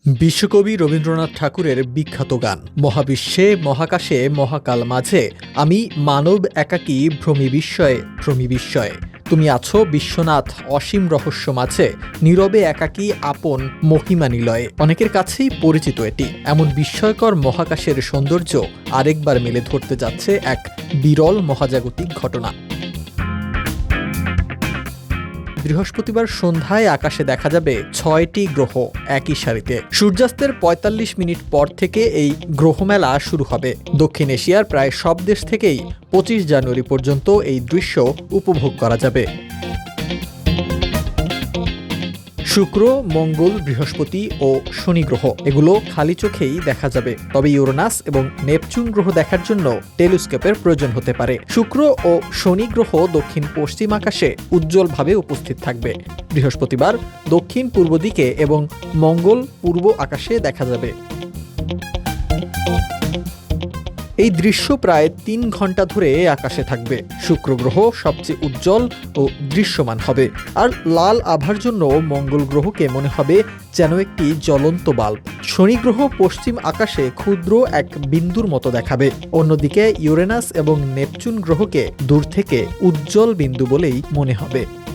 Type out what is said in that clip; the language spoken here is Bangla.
বিশ্বকবি রবীন্দ্রনাথ ঠাকুরের বিখ্যাত গান মহাবিশ্বে মহাকাশে মহাকাল মাঝে আমি মানব একাকী ভ্রমি বিস্ময়ে তুমি আছো বিশ্বনাথ অসীম রহস্য মাঝে নীরবে একাকী আপন মহিমা নিলয়ে। অনেকের কাছেই পরিচিত এটি। এমন বিস্ময়কর মহাকাশের সৌন্দর্য আরেকবার মেলে ধরতে যাচ্ছে এক বিরল মহাজাগতিক ঘটনা। বৃহস্পতিবার সন্ধ্যায় আকাশে দেখা যাবে ৬টি গ্রহ একই সারিতে। সূর্যাস্তের ৪৫ মিনিট পর থেকে এই গ্রহমেলা শুরু হবে। দক্ষিণ এশিয়ার প্রায় সব দেশ থেকেই ২৫ জানুয়ারি পর্যন্ত এই দৃশ্য উপভোগ করা যাবে। শুক্র, মঙ্গল, বৃহস্পতি ও শনি গ্রহ এগুলো খালি চোখেই দেখা যাবে। তবে ইউরেনাস এবং নেপচুন গ্রহ দেখার জন্য টেলিস্কোপের প্রয়োজন হতে পারে। শুক্র ও শনি গ্রহ দক্ষিণ পশ্চিম আকাশে উজ্জ্বলভাবে উপস্থিত থাকবে। বৃহস্পতিবার দক্ষিণ পূর্ব দিকে এবং মঙ্গল পূর্ব আকাশে দেখা যাবে। এই দৃশ্য প্রায় ৩ ঘন্টা ধরে আকাশে থাকবে। শুক্র গ্রহ সবচেয়ে উজ্জ্বল ও দৃশ্যমান হবে, আর লাল আভার জন্য মঙ্গল গ্রহকে মনে হবে যেন একটি জ্বলন্ত বাল্ব। শনি গ্রহ পশ্চিম আকাশে ক্ষুদ্র এক বিন্দুর মতো দেখাবে। অন্যদিকে ইউরেনাস এবং নেপচুন গ্রহকে দূর থেকে উজ্জ্বল বিন্দু বলেই মনে হবে।